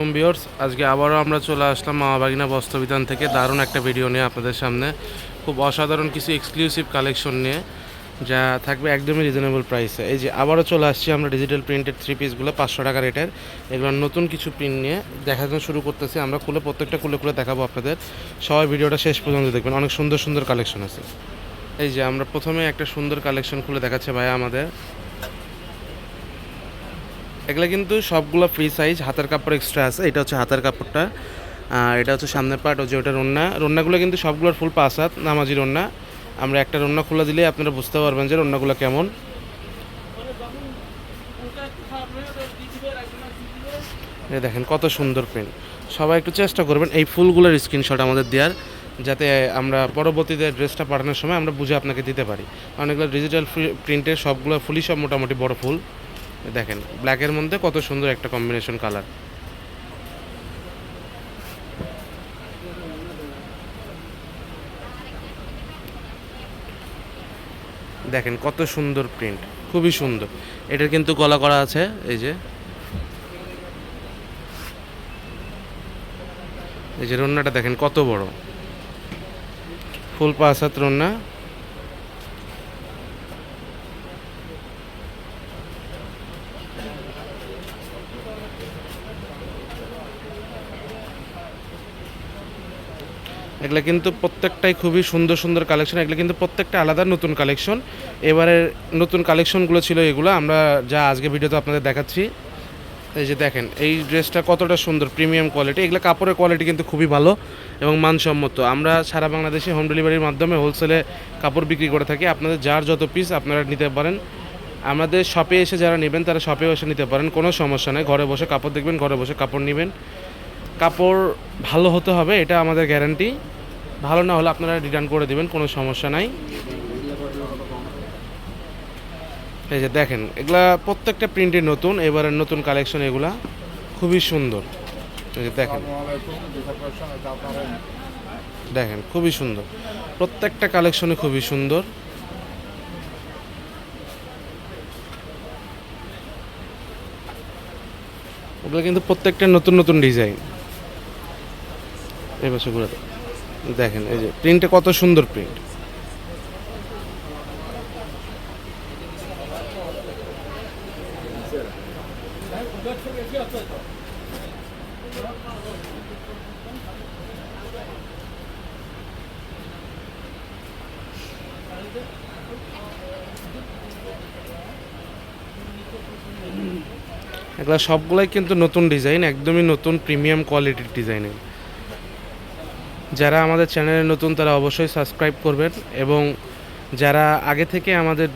Viewers, আজকে আবারও আমরা চলে আসলাম মামা বাগিনা বস্ত্রবিতান থেকে দারুণ একটা ভিডিও নিয়ে আপনাদের সামনে। খুব অসাধারণ কিছু এক্সক্লুসিভ কালেকশন নিয়ে, যা থাকবে একদমই রিজনেবল প্রাইসে। এই যে আবারও চলে আসছি আমরা ডিজিটাল প্রিন্টেড থ্রি পিসগুলো 500 টাকা রেটের। এগুলো নতুন কিছু প্রিন্ট নিয়ে দেখানো শুরু করতেছি আমরা। প্রত্যেকটা খুলে দেখাবো আপনাদের। সবাই ভিডিওটা শেষ পর্যন্ত দেখবেন, অনেক সুন্দর সুন্দর কালেকশন আছে। এই যে আমরা প্রথমে একটা সুন্দর কালেকশন খুলে দেখাচ্ছে ভাইয়া আমাদের। এগুলো কিন্তু সবগুলো ফ্রি সাইজ, হাতের কাপড় এক্সট্রা আছে। এটা হচ্ছে হাতের কাপড়টা, এটা হচ্ছে সামনের পার্ট। যে ওটা রন্নাগুলো কিন্তু সবগুলোর ফুল 5 হাত নামাজি রন্না। আমরা একটা রন্না খুলে দিলে আপনারা বুঝতে পারবেন যে রন্নাগুলো কেমন। দেখেন কত সুন্দর প্রিন্ট। সবাই একটু চেষ্টা করবেন এই ফুলগুলোর স্ক্রিনশট আমাদের দেওয়ার, যাতে আমরা পরবর্তীতে ড্রেসটা পাঠানোর সময় আমরা বুঝে আপনাকে দিতে পারি। অনেকগুলো ডিজিটাল প্রিন্টের সবগুলো ফুলই সব মোটামুটি বড় ফুল। দেখেন ব্ল্যাকের মধ্যে কত সুন্দর একটা কম্বিনেশন কালার। দেখেন কত সুন্দর প্রিন্ট, খুবই সুন্দর। এটার কিন্তু গলা করা আছে। এই যে রন্নাটা দেখেন কত বড়, ফুল 5 হাত রন্না। এগুলো কিন্তু প্রত্যেকটাই খুবই সুন্দর সুন্দর কালেকশন। এগুলো কিন্তু প্রত্যেকটা আলাদা নতুন কালেকশন। এবারের নতুন কালেকশনগুলো ছিল এগুলো, আমরা যা আজকে ভিডিওতে আপনাদের দেখাচ্ছি। এই যে দেখেন এই ড্রেসটা কতটা সুন্দর, প্রিমিয়াম কোয়ালিটি। এগুলো কাপড়ের কোয়ালিটি কিন্তু খুবই ভালো এবং মানসম্মত। আমরা সারা বাংলাদেশে হোম ডেলিভারির মাধ্যমে হোলসেলে কাপড় বিক্রি করে থাকি। আপনাদের যার যত পিস আপনারা নিতে পারেন। আমাদের শপে এসে যারা নেবেন তারা শপেও এসে নিতে পারেন, কোনো সমস্যা নেই। ঘরে বসে কাপড় দেখবেন, ঘরে বসে কাপড় নেবেন। কাপড় ভালো হতে হবে, এটা আমাদের গ্যারান্টি। ভালো না হলে আপনারা রিটার্ন করে দেবেন, কোনো সমস্যা নাই। এই যে দেখেন এগুলা প্রত্যেকটা প্রিন্টে নতুন, এবারের নতুন কালেকশন। এগুলা খুবই সুন্দর। এই যে দেখেন দেখেন খুবই সুন্দর, প্রত্যেকটা কালেকশনে খুবই সুন্দর। ওগুলো কিন্তু প্রত্যেকটা নতুন নতুন ডিজাইন। এই বছর ঘুরে দেখেন এই যে প্রিন্টে কত সুন্দর প্রিন্ট। এগুলো সবগুলাই কিন্তু নতুন ডিজাইন, একদমই নতুন প্রিমিয়াম কোয়ালিটির ডিজাইনের। যারা আমাদের চ্যানেলে নতুন তারা অবশ্যই সাবস্ক্রাইব করবেন, এবং যারা আগে থেকে আমাদের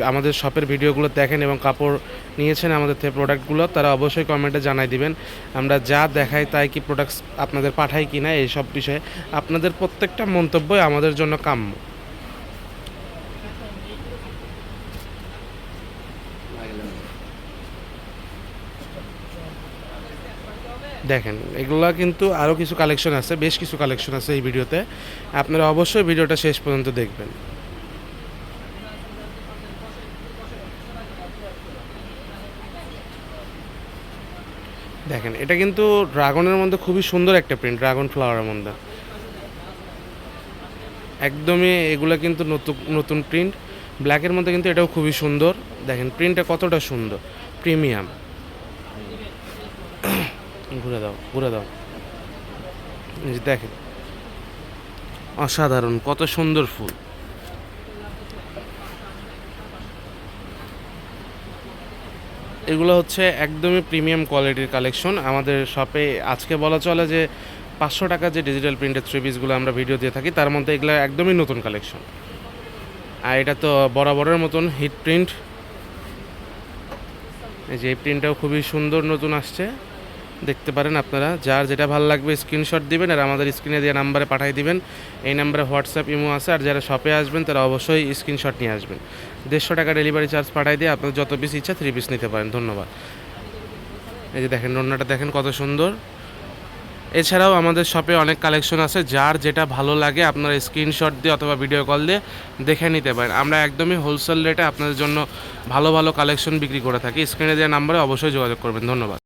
আমাদের শপের ভিডিওগুলো দেখেন এবং কাপড় নিয়েছেন আমাদের থেকে প্রোডাক্টগুলো, তারা অবশ্যই কমেন্টে জানাই দিবেন। আমরা যা দেখাই তাই কি প্রোডাক্টস আপনাদের পাঠাই কি না, এইসব বিষয়ে আপনাদের প্রত্যেকটা মন্তব্যই আমাদের জন্য কাম্য। দেখেন এগুলা কিন্তু আরও কিছু কালেকশন আছে, বেশ কিছু কালেকশন আছে এই ভিডিওতে। আপনারা অবশ্যই ভিডিওটা শেষ পর্যন্ত দেখবেন। দেখেন এটা কিন্তু ড্রাগনের মধ্যে খুবই সুন্দর একটা প্রিন্ট, ড্রাগন ফ্লাওয়ারের মধ্যে একদমই। এগুলো কিন্তু নতুন নতুন প্রিন্ট, ব্ল্যাকের মধ্যে কিন্তু এটাও খুবই সুন্দর। দেখেন প্রিন্টটা কতটা সুন্দর, প্রিমিয়াম। ঘুরে দাও দেখেন অসাধারণ, কত সুন্দর ফুল। এগুলো হচ্ছে একদমই প্রিমিয়াম কোয়ালিটির কালেকশন। আমাদের শপে আজকে বলা চলে যে 500 টাকা যে ডিজিটাল প্রিন্টের থ্রি পিসগুলো আমরা ভিডিও দিয়ে থাকি, তার মধ্যে এগুলো একদমই নতুন কালেকশন। আর এটা তো বরাবরের মতন হিট প্রিন্ট। এই যে এই প্রিন্টটাও খুবই সুন্দর, নতুন আসছে, দেখতে পারেন আপনারা। যার যেটা ভালো লাগবে স্ক্রিনশট দিবেন আর আমাদের স্ক্রিনে দেওয়া নাম্বারে পাঠিয়ে দিবেন। এই নাম্বারে হোয়াটসঅ্যাপ ইমো আছে। আর যারা শপে আসবেন তারা অবশ্যই স্ক্রিনশট নিয়ে আসবেন। 150 টাকা ডেলিভারি চার্জ পাঠিয়ে দিয়ে আপনাদের যত পিস ইচ্ছা 3 পিস নিতে পারেন। ধন্যবাদ। এই যে দেখেন রন্নাটা দেখেন কত সুন্দর। এছাড়াও আমাদের শপে অনেক কালেকশন আছে, যার যেটা ভালো লাগে আপনারা স্ক্রিনশট দিয়ে অথবা ভিডিও কল দিয়ে দেখে নিতে পারেন। আমরা একদমই হোলসেল রেটে আপনাদের জন্য ভালো ভালো কালেকশন বিক্রি করে থাকি। স্ক্রিনে দেওয়া নাম্বারে অবশ্যই যোগাযোগ করবেন। ধন্যবাদ।